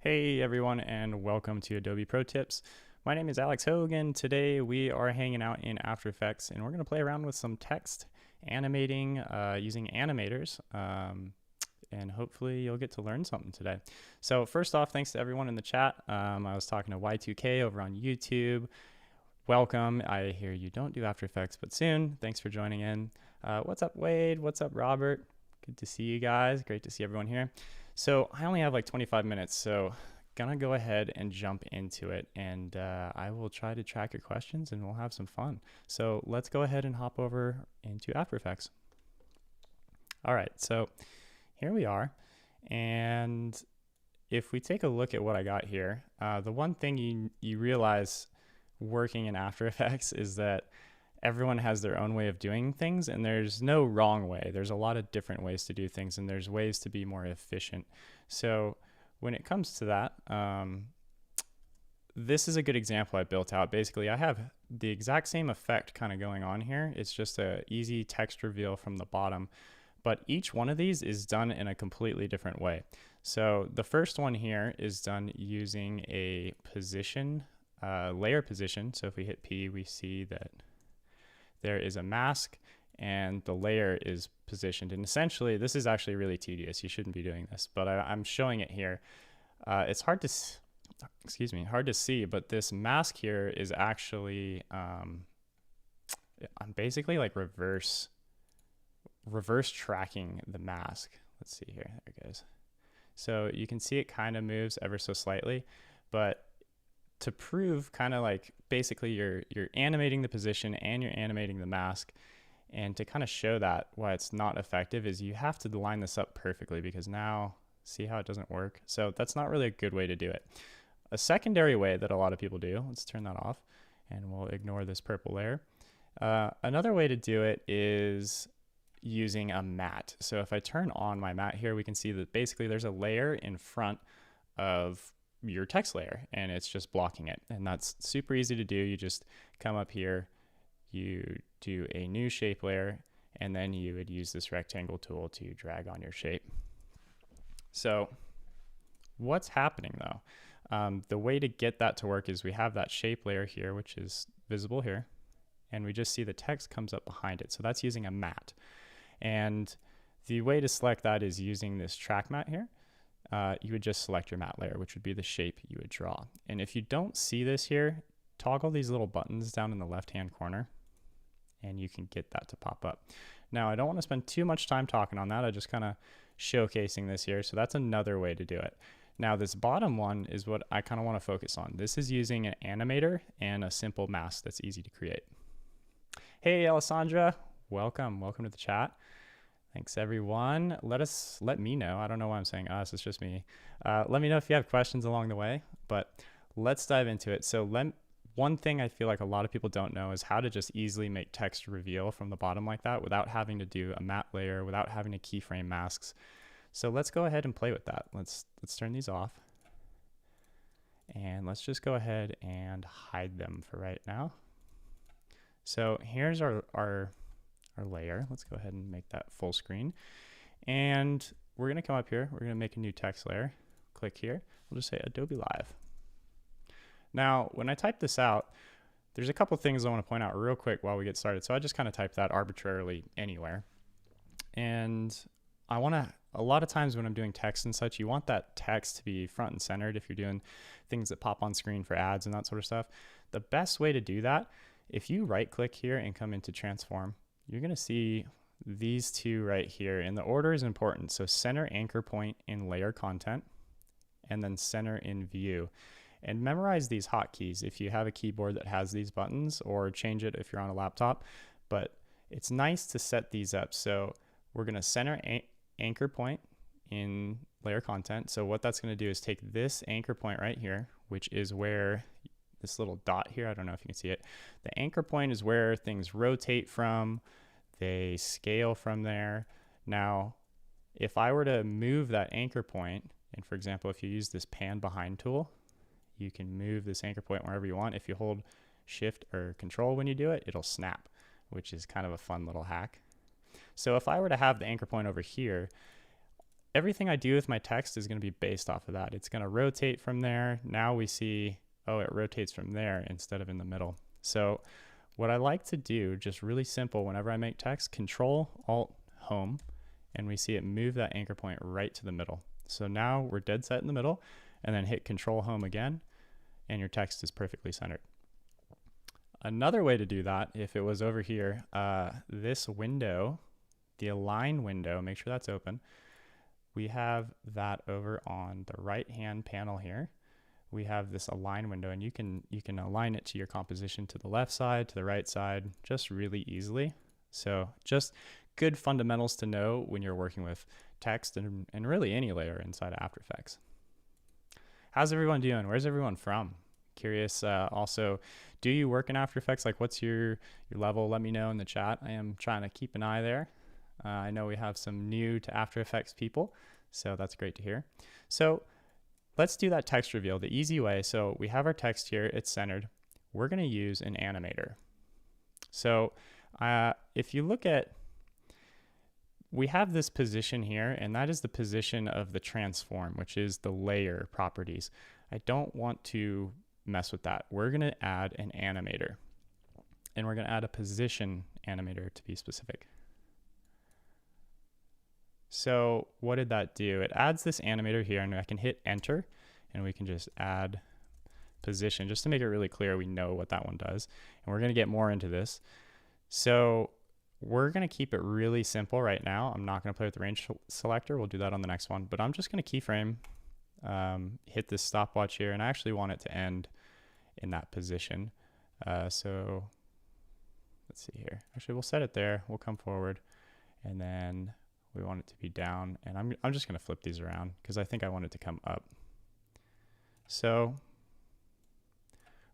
Hey everyone, and welcome to Adobe Pro Tips. My name is Alex Hogue, and today we are hanging out in After Effects, and we're going to play around with some text animating using animators, and hopefully you'll get to learn something today. So first off, thanks to everyone in the chat. I was talking to Y2K over on YouTube. Welcome. I hear you don't do After Effects, but soon. Thanks for joining in. What's up, Wade? What's up, Robert? Good to see you guys. Great to see everyone here. So I only have like 25 minutes, so gonna go ahead and jump into it, and I will try to track your questions and we'll have some fun. So let's go ahead and hop over into After Effects. All right, so here we are, and if we take a look at what I got here, the one thing you realize working in After Effects is that everyone has their own way of doing things, and there's no wrong way. There's a lot of different ways to do things, and there's ways to be more efficient. So when it comes to that, this is a good example I built out. Basically, I have the exact same effect kind of going on here. It's just an easy text reveal from the bottom, but each one of these is done in a completely different way. So the first one here is done using a position, layer position. So if we hit P, we see that there is a mask and the layer is positioned. And essentially, this is actually really tedious. You shouldn't be doing this, but I'm showing it here. It's hard to see, but this mask here is actually, I'm basically like reverse tracking the mask. Let's see here, there it goes. So you can see it kind of moves ever so slightly, but to prove kind of like basically you're animating the position and you're animating the mask, and to kind of show that why it's not effective is you have to line this up perfectly, because now see how it doesn't work. So that's not really a good way to do it. A secondary way that a lot of people do, let's turn that off and we'll ignore this purple layer. Another way to do it is using a matte. So if I turn on my matte here, we can see that basically there's a layer in front of your text layer and it's just blocking it, and that's super easy to do. You just come up here, you do a new shape layer, and then you would use this rectangle tool to drag on your shape. So what's happening though? The way to get that to work is we have that shape layer here, which is visible here, and we just see the text comes up behind it. So that's using a matte, and the way to select that is using this track matte here. You would just select your matte layer, which would be the shape you would draw. And if you don't see this here, toggle these little buttons down in the left-hand corner, and you can get that to pop up. Now, I don't want to spend too much time talking on that. I just kind of showcasing this here. So that's another way to do it. Now, this bottom one is what I kind of want to focus on. This is using an animator and a simple mask that's easy to create. Hey, Alessandra, welcome to the chat. Thanks everyone. Let me know. I don't know why I'm saying us, it's just me. Let me know if you have questions along the way, but let's dive into it. So one thing I feel like a lot of people don't know is how to just easily make text reveal from the bottom like that without having to do a matte layer, without having to keyframe masks. So let's go ahead and play with that. Let's turn these off. And let's just go ahead and hide them for right now. So here's our layer. Let's go ahead and make that full screen. And we're going to come up here. We're going to make a new text layer. Click here. We'll just say Adobe Live. Now, when I type this out, there's a couple things I want to point out real quick while we get started. So I just kind of type that arbitrarily anywhere. And a lot of times when I'm doing text and such, you want that text to be front and centered if you're doing things that pop on screen for ads and that sort of stuff. The best way to do that, if you right click here and come into transform, you're going to see these two right here, and the order is important. So center anchor point in layer content, and then center in view. And memorize these hotkeys if you have a keyboard that has these buttons, or change it if you're on a laptop. But it's nice to set these up. So we're going to center anchor point in layer content. So what that's going to do is take this anchor point right here, which is where this little dot here, I don't know if you can see it. The anchor point is where things rotate from. They scale from there. Now, if I were to move that anchor point, and for example, if you use this pan behind tool, you can move this anchor point wherever you want. If you hold shift or control when you do it, it'll snap, which is kind of a fun little hack. So if I were to have the anchor point over here, everything I do with my text is going to be based off of that. It's going to rotate from there. Now we see, oh, it rotates from there instead of in the middle. So what I like to do, just really simple, whenever I make text, Control Alt Home, and we see it move that anchor point right to the middle. So now we're dead set in the middle, and then hit Control Home again, and your text is perfectly centered. Another way to do that, if it was over here, this window, the align window, make sure that's open. We have that over on the right hand panel here. We have this align window, and you can align it to your composition to the left side, to the right side, just really easily. So just good fundamentals to know when you're working with text and really any layer inside of After Effects. How's everyone doing? Where's everyone from? Curious also, do you work in After Effects? Like, what's your level? Let me know in the chat. I am trying to keep an eye there. I know we have some new to After Effects people, so that's great to hear. So let's do that text reveal the easy way. So we have our text here, it's centered. We're going to use an animator. So if you look at, we have this position here, and that is the position of the transform, which is the layer properties. I don't want to mess with that. We're going to add an animator, and we're going to add a position animator to be specific. So what did that do? It adds this animator here, and I can hit enter, and we can just add position just to make it really clear we know what that one does. And we're going to get more into this. So we're going to keep it really simple right now. I'm not going to play with the range selector. We'll do that on the next one, but I'm just going to keyframe, hit this stopwatch here, and I actually want it to end in that position. So let's see here. Actually, we'll set it there. We'll come forward, and then we want it to be down, and I'm just going to flip these around because I think I want it to come up. So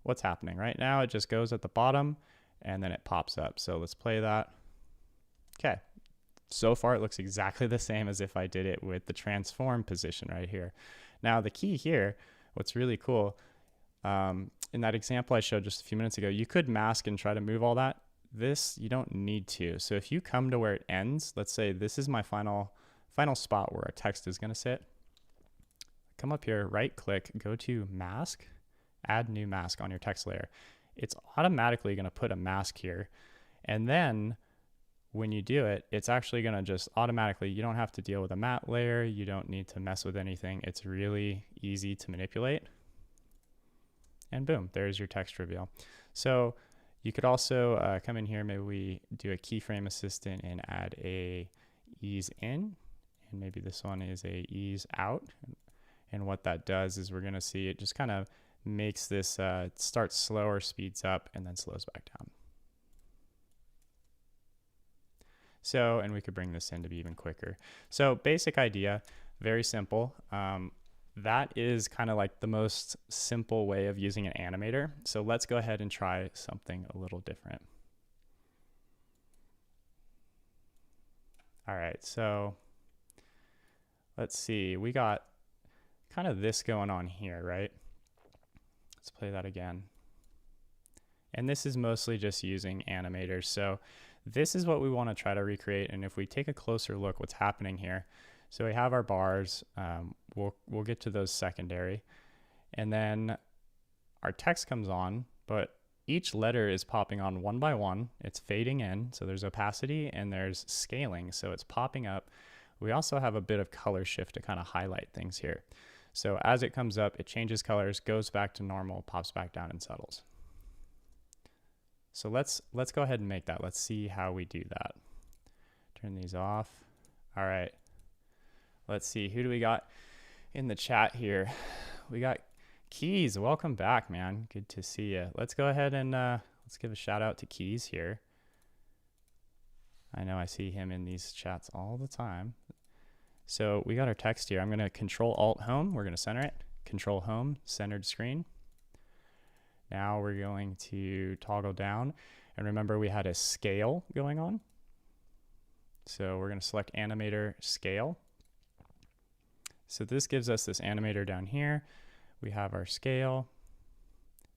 what's happening right now? It just goes at the bottom and then it pops up. So let's play that. Okay. So far it looks exactly the same as if I did it with the transform position right here. Now the key here, what's really cool, in that example I showed just a few minutes ago, you could mask and try to move all that. This, you don't need to. So if you come to where it ends, let's say this is my final spot where our text is going to sit. Come up here, right click, go to mask, add new mask on your text layer. It's automatically going to put a mask here. And then when you do it, it's actually going to just automatically, you don't have to deal with a matte layer. You don't need to mess with anything. It's really easy to manipulate. And boom, there's your text reveal. So you could also come in here, maybe we do a keyframe assistant and add a ease in, and maybe this one is a ease out. And what that does is we're going to see it just kind of makes this, it starts slower, speeds up, and then slows back down. So, and we could bring this in to be even quicker. So basic idea, very simple. That is kind of like the most simple way of using an animator. So let's go ahead and try something a little different. All right, so let's see, we got kind of this going on here, right? Let's play that again. And this is mostly just using animators. So this is what we want to try to recreate. And if we take a closer look, what's happening here, so we have our bars, we'll get to those secondary, and then our text comes on, but each letter is popping on one by one. It's fading in, so there's opacity and there's scaling, so it's popping up. We also have a bit of color shift to kind of highlight things here. So as it comes up, it changes colors, goes back to normal, pops back down and settles. So let's go ahead and make that. Let's see how we do that. Turn these off. All right. Let's see, who do we got in the chat here? We got Keys. Welcome back, man. Good to see you. Let's go ahead and let's give a shout out to Keys here. I know I see him in these chats all the time. So we got our text here. I'm going to Control Alt Home. We're going to center it. Control Home, centered screen. Now we're going to toggle down. And remember, we had a scale going on. So we're going to select Animator Scale. So this gives us this animator down here. We have our scale.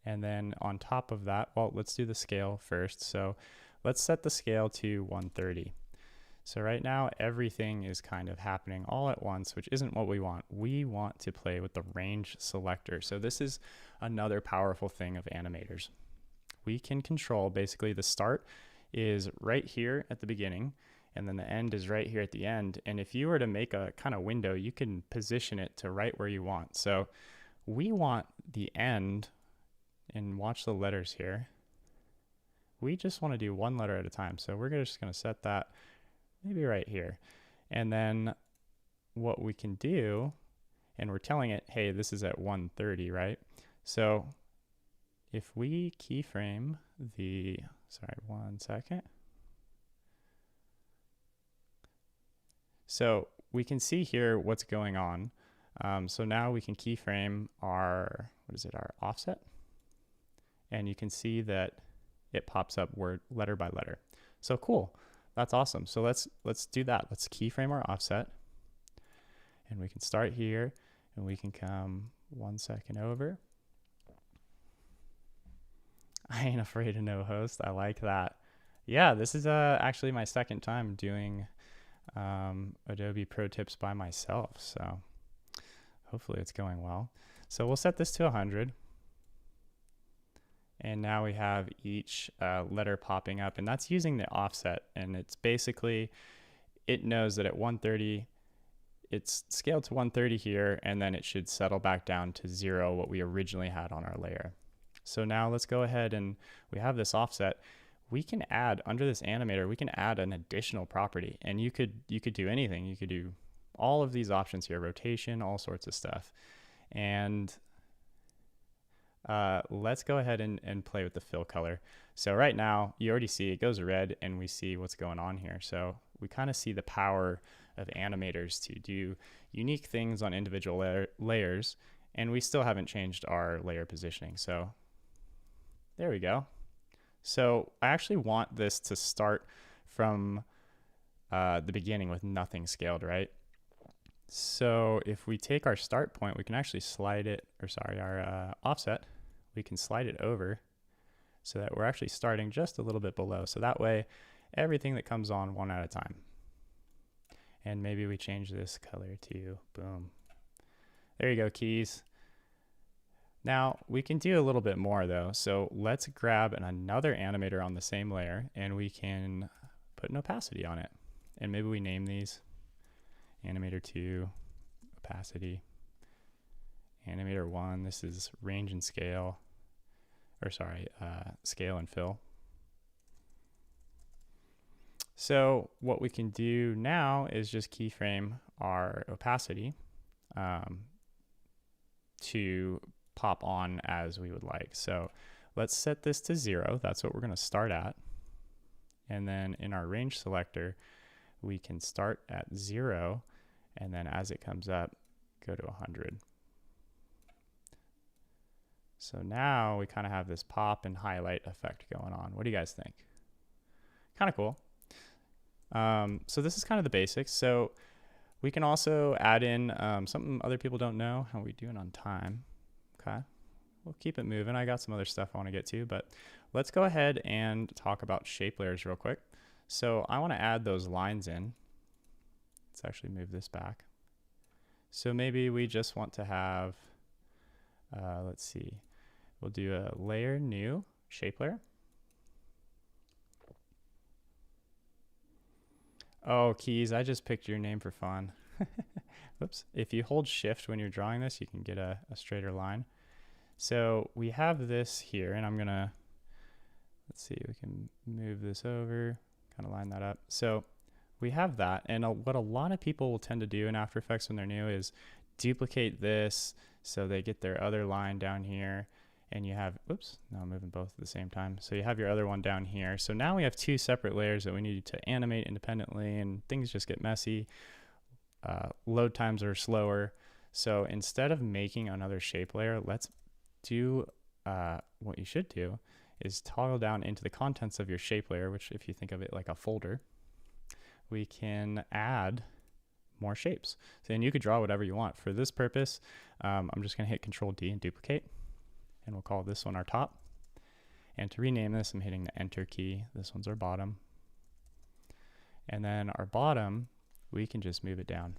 And then on top of that, well, let's do the scale first. So let's set the scale to 130. So right now, everything is kind of happening all at once, which isn't what we want. We want to play with the range selector. So this is another powerful thing of animators. We can control basically the start is right here at the beginning, and then the end is right here at the end. And if you were to make a kind of window, you can position it to right where you want. So we want the end, and watch the letters here. We just want to do one letter at a time. So we're just going to set that maybe right here. And then what we can do, and we're telling it, hey, this is at 130, right? So if we keyframe the, sorry, 1 second. So we can see here what's going on. So now we can keyframe our, what is it, our offset? And you can see that it pops up word letter by letter. So cool, that's awesome. So let's do that. Let's keyframe our offset, and we can start here, and we can come 1 second over. I ain't afraid of no host. I like that. Yeah, this is actually my second time doing Adobe Pro Tips by myself, so hopefully it's going well. So we'll set this to 100. And now we have each letter popping up, and that's using the offset. And it's basically, it knows that at 130, it's scaled to 130 here, and then it should settle back down to 0, what we originally had on our layer. So now let's go ahead, and we have this offset. We can add, under this animator, we can add an additional property, and you could do anything. You could do all of these options here, rotation, all sorts of stuff. And let's go ahead and play with the fill color. So right now, you already see it goes red, and we see what's going on here. So we kind of see the power of animators to do unique things on individual layers, and we still haven't changed our layer positioning. So there we go. So I actually want this to start from the beginning with nothing scaled, right? So if we take our start point, we can actually slide it, or sorry, our offset, we can slide it over so that we're actually starting just a little bit below. So that way, everything that comes on one at a time. And maybe we change this color to boom. There you go, keys. Now we can do a little bit more though. So let's grab another animator on the same layer, and we can put an opacity on it. And maybe we name these animator 2, opacity, animator 1, this is range and scale, or sorry, scale and fill. So what we can do now is just keyframe our opacity to pop on as we would like. So let's set this to 0. That's what we're going to start at. And then in our range selector, we can start at 0, and then as it comes up, go to 100. So now we kind of have this pop and highlight effect going on. What do you guys think? Kind of cool. So this is kind of the basics. So we can also add in something other people don't know. How are we doing on time? Okay, we'll keep it moving. I got some other stuff I want to get to, but let's go ahead and talk about shape layers real quick. So I want to add those lines in. Let's actually move this back. So maybe we just want to have, let's see, we'll do a layer new, shape layer. Oh, keys, I just picked your name for fun. Whoops. If you hold shift when you're drawing this, you can get a straighter line. So we have this here, and I'm gonna, let's see, we can move this over, kind of line that up. So we have that, and what a lot of people will tend to do in After Effects when they're new is duplicate this so they get their other line down here, and you have, oops, no, I'm moving both at the same time. So you have your other one down here. So now we have two separate layers that we need to animate independently, and things just get messy. Load times are slower. So instead of making another shape layer, let's do what you should do is toggle down into the contents of your shape layer, which if you think of it like a folder, we can add more shapes. So then you could draw whatever you want. For this purpose, I'm just going to hit Control D and duplicate, and we'll call this one our top. And to rename this, I'm hitting the Enter key. This one's our bottom. And then our bottom, we can just move it down.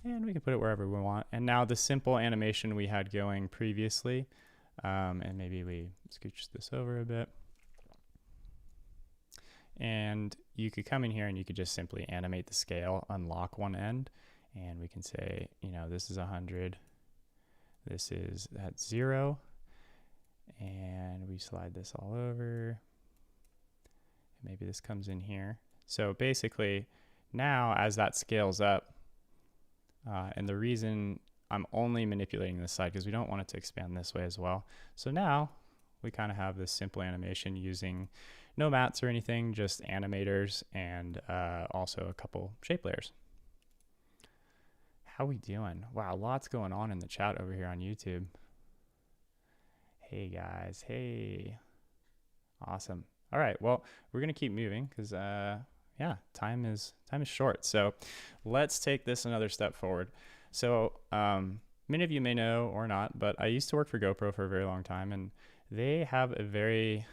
And we can put it wherever we want. And now the simple animation we had going previously, and maybe we scooch this over a bit. And you could come in here and you could just simply animate the scale, unlock one end, and we can say, you know, this is 100, this is at 0, and we slide this all over. Maybe this comes in here. So basically, now as that scales up, and the reason I'm only manipulating this side because we don't want it to expand this way as well. So now we kind of have this simple animation using no mats or anything, just animators and also a couple shape layers. How we doing? Wow, lots going on in the chat over here on YouTube. Hey guys, hey. Awesome. All right, well, we're gonna keep moving because yeah, time is short. So let's take this another step forward. So many of you may know or not, but I used to work for GoPro for a very long time, and they have a very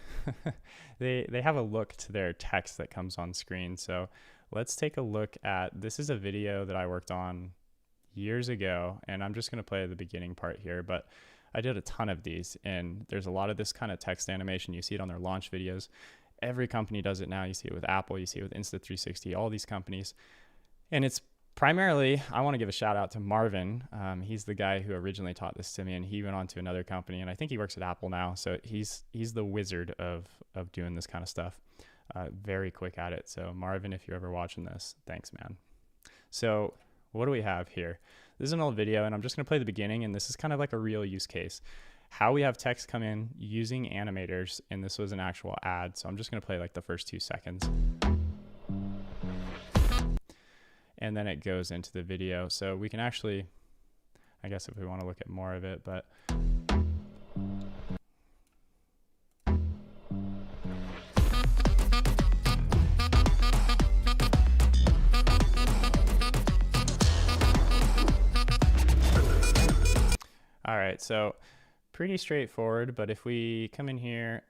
they have a look to their text that comes on screen. So let's take a look at, this is a video that I worked on years ago, and I'm just going to play the beginning part here, but I did a ton of these, and there's a lot of this kind of text animation. You see it on their launch videos. Every company does it now. You see it with Apple, you see it with Insta360, all these companies. And it's primarily, I want to give a shout out to Marvin. He's the guy who originally taught this to me, and he went on to another company, and I think he works at Apple now. So he's the wizard of doing this kind of stuff. Very quick at it. So Marvin, if you're ever watching this, thanks, man. So what do we have here? This is an old video, and I'm just going to play the beginning, and this is kind of like a real use case. How we have text come in using animators, and this was an actual ad. So I'm just going to play like the first 2 seconds. And then it goes into the video. So we can actually, I guess if we want to look at more of it, but all right, so pretty straightforward, but if we come in here,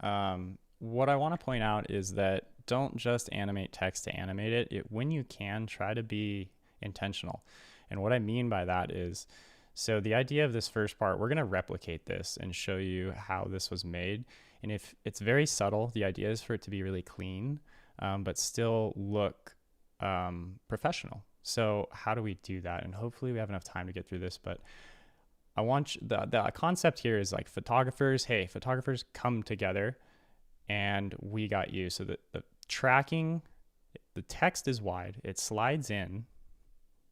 what I want to point out is that don't just animate text to animate it. When you can, try to be intentional. And what I mean by that is, so the idea of this first part, we're going to replicate this and show you how this was made. And if it's very subtle, the idea is for it to be really clean, but still look professional. So how do we do that? And hopefully we have enough time to get through this, but I want the concept here is like photographers, hey, photographers come together and we got you. So the tracking, the text is wide, it slides in,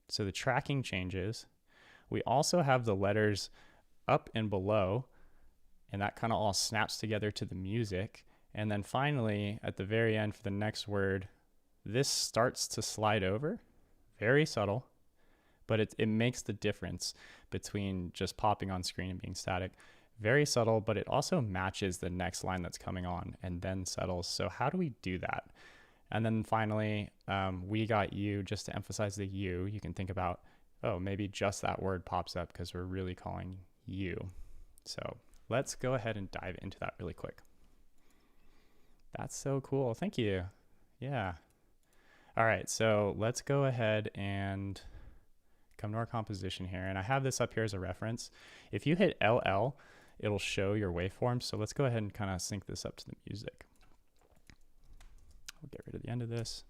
so the tracking changes. We also have the letters up and below, and that kind of all snaps together to the music. And then finally, at the very end for the next word, this starts to slide over, very subtle, but it makes the difference between just popping on screen and being static. Very subtle, but it also matches the next line that's coming on and then settles. So how do we do that? And then finally, we got you, just to emphasize the you can think about, oh, maybe just that word pops up because we're really calling you. So let's go ahead and dive into that really quick. That's so cool. Thank you. Yeah. All right, so let's go ahead and come to our composition here. And I have this up here as a reference. If you hit LL, it'll show your waveform. So let's go ahead and kind of sync this up to the music. We'll get rid of the end of this.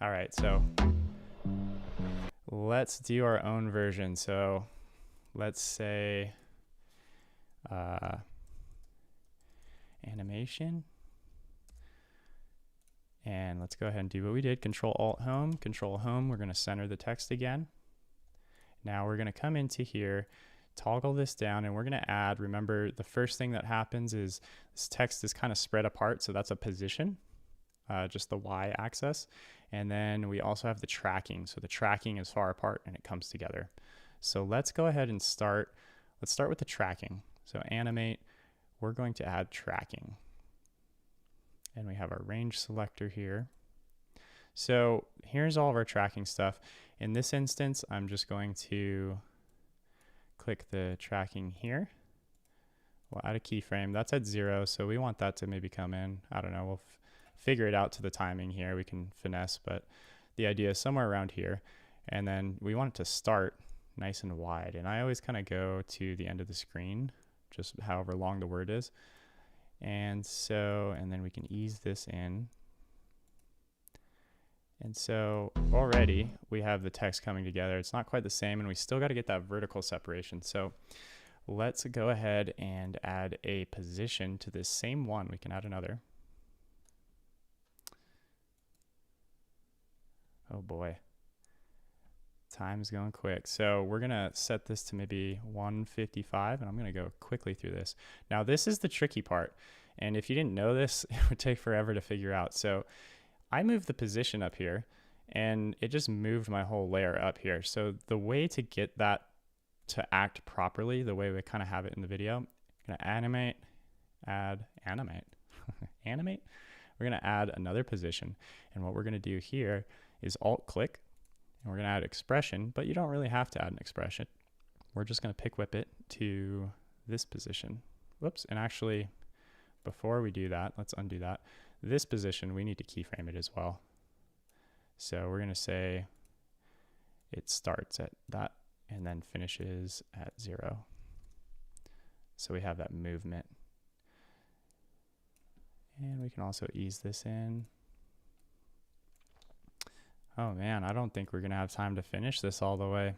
All right, so let's do our own version. So let's say animation. And let's go ahead and do what we did. Control-Alt-Home, Control-Home. We're going to center the text again. Now we're going to come into here, toggle this down, and we're going to add, remember, the first thing that happens is this text is kind of spread apart, so that's a position, just the y-axis. And then we also have the tracking. So the tracking is far apart and it comes together. So let's go ahead and start. Let's start with the tracking. So animate, we're going to add tracking. And we have our range selector here. So here's all of our tracking stuff. In this instance, I'm just going to click the tracking here. We'll add a keyframe. That's at 0, so we want that to maybe come in. I don't know. We'll figure it out to the timing here. We can finesse, but the idea is somewhere around here. And then we want it to start nice and wide. And I always kind of go to the end of the screen, just however long the word is. And so, and then we can ease this in. And so already we have the text coming together. It's not quite the same, and we still got to get that vertical separation. So let's go ahead and add a position to this same one. We can add another. Oh boy, time is going quick. So we're gonna set this to maybe 155, and I'm gonna go quickly through this. Now this is the tricky part, and if you didn't know this, it would take forever to figure out. So I moved the position up here, and it just moved my whole layer up here. So the way to get that to act properly, the way we kind of have it in the video, I'm gonna animate, animate. We're gonna add another position, and what we're gonna do here is alt-click, and we're gonna add expression, but you don't really have to add an expression. We're just gonna pick whip it to this position. Whoops, and actually, before we do that, let's undo that. This position, we need to keyframe it as well. So we're gonna say it starts at that and then finishes at 0. So we have that movement. And we can also ease this in. Oh man, I don't think we're gonna have time to finish this all the way.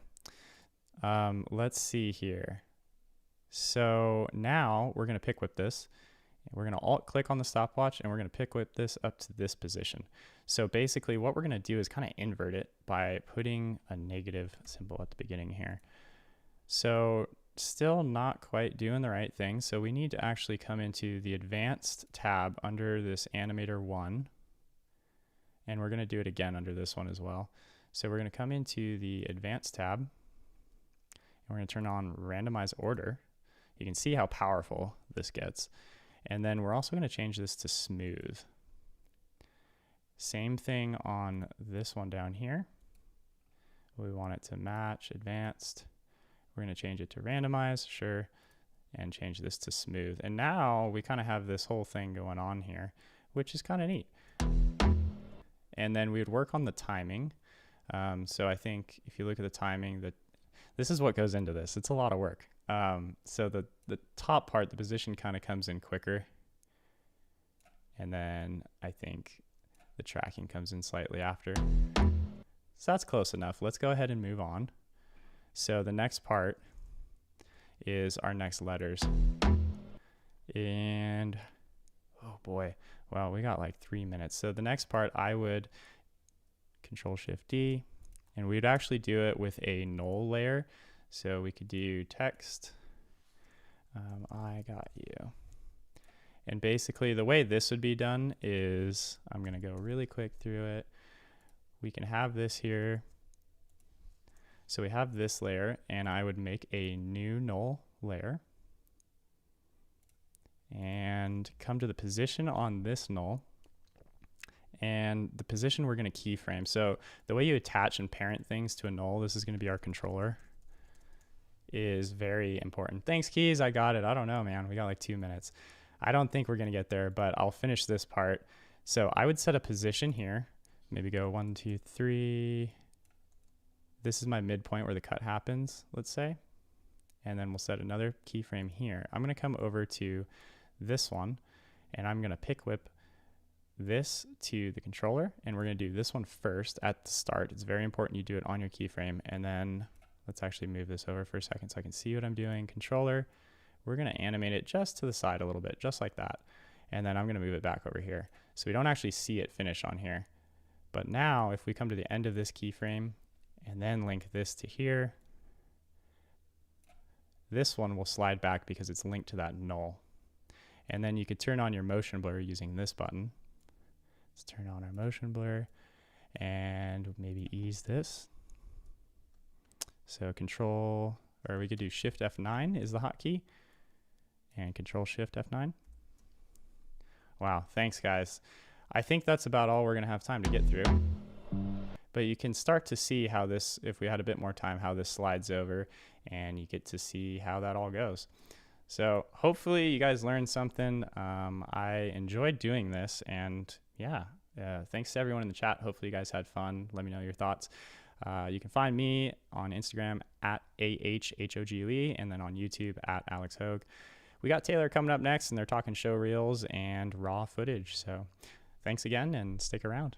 Let's see here. So now we're gonna pick whip this. We're gonna alt click on the stopwatch, and we're gonna pick whip this up to this position. So basically what we're gonna do is kind of invert it by putting a negative symbol at the beginning here. So still not quite doing the right thing. So we need to actually come into the advanced tab under this animator 1. And we're gonna do it again under this one as well. So we're gonna come into the advanced tab, and we're gonna turn on randomize order. You can see how powerful this gets. And then we're also gonna change this to smooth. Same thing on this one down here. We want it to match advanced. We're gonna change it to randomize, sure, and change this to smooth. And now we kind of have this whole thing going on here, which is kind of neat. And then we would work on the timing. So I think if you look at the timing, this is what goes into this. It's a lot of work. So the top part, the position kind of comes in quicker. And then I think the tracking comes in slightly after. So that's close enough. Let's go ahead and move on. So the next part is our next letters. And oh boy, well, we got like 3 minutes. So the next part, I would Control-Shift-D, and we'd actually do it with a null layer. So we could do text, I got you. And basically the way this would be done is, I'm gonna go really quick through it. We can have this here. So we have this layer, and I would make a new null layer and come to the position on this null, and the position we're gonna keyframe. So the way you attach and parent things to a null, this is gonna be our controller, is very important. Thanks, Keys, I got it. I don't know, man, we got like 2 minutes. I don't think we're gonna get there, but I'll finish this part. So I would set a position here, maybe go 1, 2, 3. This is my midpoint where the cut happens, let's say. And then we'll set another keyframe here. I'm gonna come over to this one, and I'm gonna pick whip this to the controller, and we're gonna do this one first at the start. It's very important you do it on your keyframe. And then let's actually move this over for a second so I can see what I'm doing. Controller, we're gonna animate it just to the side a little bit, just like that. And then I'm gonna move it back over here. So we don't actually see it finish on here. But now if we come to the end of this keyframe and then link this to here, this one will slide back because it's linked to that null. And then you could turn on your motion blur using this button. Let's turn on our motion blur and maybe ease this. So Control, or we could do Shift F9 is the hotkey, and Control Shift F9. Wow, thanks guys. I think that's about all we're gonna have time to get through. But you can start to see how this, if we had a bit more time, how this slides over, and you get to see how that all goes. So hopefully you guys learned something. I enjoyed doing this, and yeah, thanks to everyone in the chat. Hopefully you guys had fun. Let me know your thoughts. You can find me on Instagram at AHHOGUE, and then on YouTube at Alex Hogue. We got Taylor coming up next, and they're talking show reels and raw footage. So thanks again, and stick around.